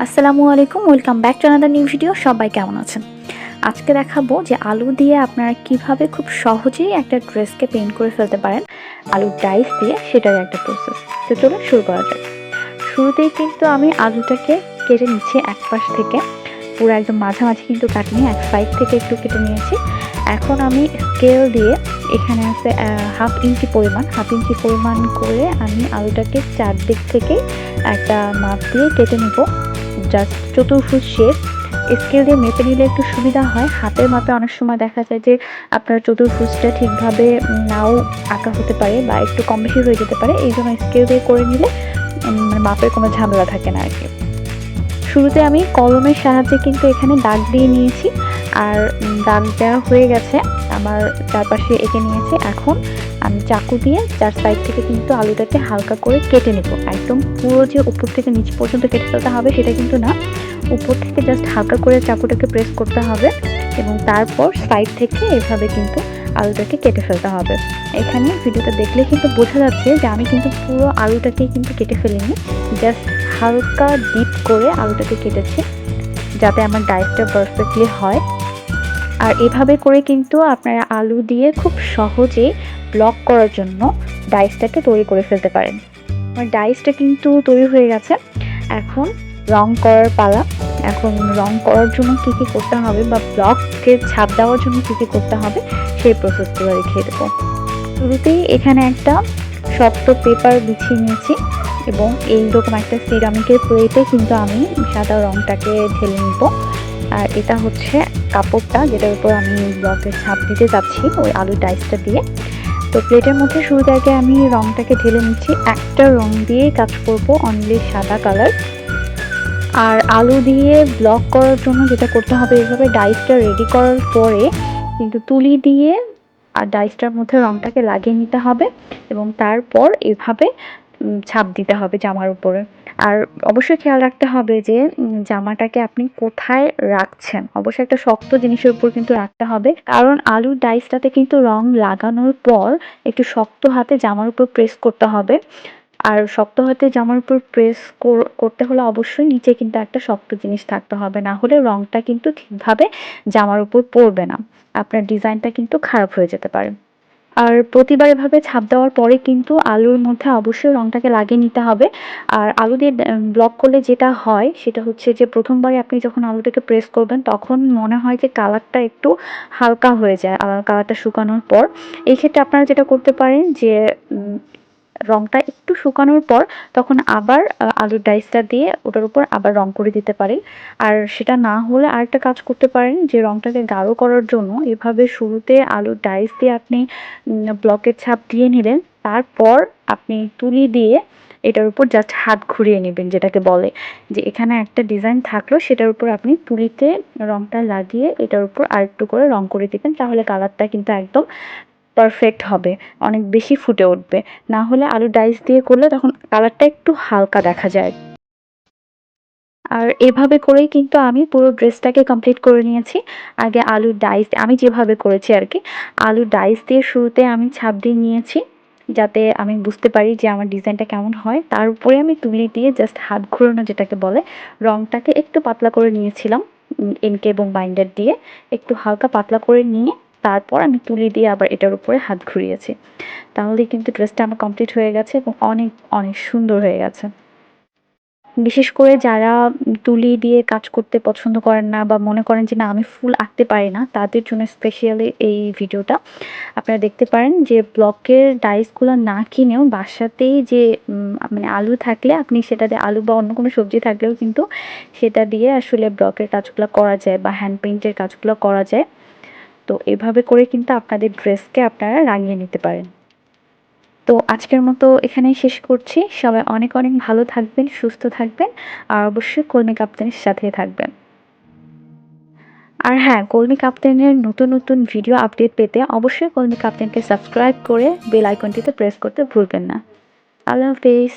আসসালামু আলাইকুম, welcome back to another new video. সবাই কেমন আছেন? আজকে দেখাবো যে আলু দিয়ে আপনারা কিভাবে খুব সহজেই একটা ড্রেসকে পেইন্ট করে ফেলতে পারেন আলুর ডাইস দিয়ে, সেটার একটা প্রসেস। তো চলুন শুরু করা যাক। শুরুতেই কিন্তু আমি আলুটাকে কেটে নিচ্ছি এক পাশ থেকে, পুরো একদম মাঝামাঝি কিন্তু কাটিনি, এক সাইড থেকে একটু কেটে নিয়েছি। এখন আমি স্কেল দিয়ে এখানে আছে হাফ ইঞ্চি পরিমাণ করে আমি আলুটাকে চারদিক থেকে একটা মাপ দিয়ে কেটে নেব, জাস্ট চতুর্ভুজ শেপ। স্কেল দিয়ে মেপে নিলে একটু সুবিধা হয়। হাতের মাপে অনেক সময় দেখা যায় যে আপনার চতুর্ভুজটা ঠিকভাবে নাও আঁকা হতে পারে বা একটু কম বেশি হয়ে যেতে পারে, এই জন্য স্কেল দিয়ে করে নিলে মানে মাপের কোনো ঝামেলা থাকে না আর কি। শুরুতে আমি কলমের সাহায্যে কিন্তু এখানে দাগ দিয়ে নিয়েছি, আর দাগ দেওয়া হয়ে গেছে, আমার চারপাশে এঁকে নিয়েছি। এখন আমি চাকু দিয়ে চার সাইড থেকে কিন্তু আলুটাকে হালকা করে কেটে নেব। একদম পুরো যে উপর থেকে নিচ পর্যন্ত কেটে ফেলতে হবে সেটা কিন্তু না, উপর থেকে জাস্ট হালকা করে চাকুটাকে প্রেস করতে হবে এবং তারপর সাইড থেকে এভাবে কিন্তু আলুটাকে কেটে ফেলতে হবে। এখানে ভিডিওটা দেখলে কিন্তু বোঝা যাচ্ছে যে আমি কিন্তু পুরো আলুটাকে কিন্তু কেটে ফেলিনি, জাস্ট হালকা ডিপ করে আলুটাকে কেটেছি যাতে আমার ডাইসটা পারফেক্টলি হয়। আর এভাবে করে কিন্তু আপনারা আলু দিয়ে খুব সহজেই ব্লক করার জন্য ডাইসটাকে তৈরি করে ফেলতে পারেন। আমার ডাইসটা কিন্তু তৈরি হয়ে গেছে, এখন রং করার পালা। এখন রং করার জন্য কী কী করতে হবে বা ব্লককে ছাপ দেওয়ার জন্য কী কী করতে হবে সেই প্রসেসগুলো দেখিয়ে দেবো। শুরুতেই এখানে একটা শক্ত পেপার বিছিয়ে নিয়েছি এবং এইরকম একটা সিরামিকের প্লেটে কিন্তু আমি সাদা রংটাকে ঢেলে নিব। আর এটা হচ্ছে কাপড়টা যেটার উপর আমি ব্লকের ছাপ দিতে যাচ্ছি ওই আলুর ডাইসটা দিয়ে। তো প্লেটের মধ্যে শুরুতে আগে আমি রংটাকে ঢেলে নিচ্ছি। একটা রং দিয়ে কাজ করব, অনলি সাদা কালার। আর আলু দিয়ে ব্লক করার জন্য যেটা করতে হবে, এভাবে ডাইসটা রেডি করার পরে কিন্তু তুলি দিয়ে আর ডাইসটার মধ্যে রংটাকে লাগিয়ে নিতে হবে এবং তারপর এভাবে ছাপ দিতে হবে জামার উপরে। আর অবশ্যই খেয়াল রাখতে হবে যে জামাটাকে আপনি কোথায় রাখছেন, অবশ্যই একটা শক্ত জিনিসের উপর কিন্তু রাখতে হবে, কারণ আলুর ডাইসটাতে কিন্তু রং লাগানোর পর একটু শক্ত হাতে জামার উপর প্রেস করতে হবে। আর শক্ত হাতে জামার উপর প্রেস করতে হলে অবশ্যই নিচে কিন্তু একটা শক্ত জিনিস থাকতে হবে, না হলে রংটা কিন্তু ঠিকভাবে জামার উপর পড়বে না, আপনার ডিজাইনটা কিন্তু খারাপ হয়ে যেতে পারে। আর প্রতিবার এভাবে ছাপ দেওয়ার পরে কিন্তু আলুর মধ্যে অবশ্যই রংটাকে লাগিয়ে নিতে হবে। আর আলু দিয়ে ব্লক করলে যেটা হয় সেটা হচ্ছে যে প্রথমবারে আপনি যখন আলুটাকে প্রেস করবেন তখন মনে হয় যে কালারটা একটু হালকা হয়ে যায় কালারটা শুকানোর পর। এই ক্ষেত্রে আপনারা যেটা করতে পারেন যে রংটা একটু শুকানোর পর তখন আবার আলুর ডাইসটা দিয়ে ওটার উপর আবার রং করে দিতে পারেন। আর সেটা না হলে আরেকটা কাজ করতে পারেন যে রংটাকে গাঢ় করার জন্য এভাবে শুরুতে আলুর ডাইস দিয়ে আপনি ব্লকের ছাপ দিয়ে নিলেন, তারপর আপনি তুলি দিয়ে এটার উপর জাস্ট হাত ঘুরিয়ে নেবেন, যেটাকে বলে যে এখানে একটা ডিজাইন থাকলো সেটার উপর আপনি তুলিতে রংটা লাগিয়ে এটার উপর আরেকটু করে রং করে দিবেন, তাহলে কালারটা কিন্তু একদম পারফেক্ট হবে, অনেক বেশি ফুটে উঠবে। না হলে আলুর ডাইস দিয়ে করলে তখন কালারটা একটু হালকা দেখা যায়। আর এভাবে করেই কিন্তু আমি পুরো ড্রেসটাকে কমপ্লিট করে নিয়েছি। আগে আলুর ডাইস আমি যেভাবে করেছি আরকি, আলুর ডাইস দিয়ে শুরুতে আমি ছাপ দিয়ে নিয়েছি, যাতে আমি বুঝতে পারি যে আমার ডিজাইনটা কেমন হয়। তার উপরে আমি তুলি দিয়ে জাস্ট হাত ঘুরানো যেটাকে বলে, রংটাকে একটু পাতলা করে নিয়েছিলাম এনকে এবং বাইন্ডার দিয়ে। একটু হালকা পাতলা করে নিয়ে তারপর আমি তুলি দিয়ে আবার এটার উপরে হাত ঘুরিয়েছি। তাহলেই কিন্তু ড্রেসটা আমার কমপ্লিট হয়ে গেছে এবং অনেক, অনেক সুন্দর হয়ে গেছে। বিশেষ করে যারা তুলি দিয়ে কাজ করতে পছন্দ করেন না বা মনে করেন যে না আমি ফুল আঁকতে পারি না, তাদের জন্য স্পেশালি এই ভিডিওটা। আপনারা দেখতে পারেন যে ব্লকের ডাইসগুলো না কিনেও বাসাতেই যে মানে আলু থাকলে আপনি সেটা দিয়ে, আলু বা অন্য কোনো সবজি থাকলেও কিন্তু সেটা দিয়ে আসলে ব্লকের কাজগুলো করা যায় বা হ্যান্ড পেইন্টের কাজগুলো করা যায়। তো এভাবে করে কিন্তু আপনাদের ড্রেসকে আপনারা রাঙিয়ে নিতে পারেন। তো আজকের মতো এখানেই শেষ করছি। সবাই অনেক, অনেক ভালো থাকবেন, সুস্থ থাকবেন আর অবশ্যই কলমি কাপ্তানের সাথেই থাকবেন। আর হ্যাঁ, কলমি কাপ্তানের নতুন, নতুন ভিডিও আপডেট পেতে অবশ্যই কলমি কাপ্তানকে সাবস্ক্রাইব করে বেল আইকনটিতে প্রেস করতে ভুলবেন না। আল্লাহ হাফেজ।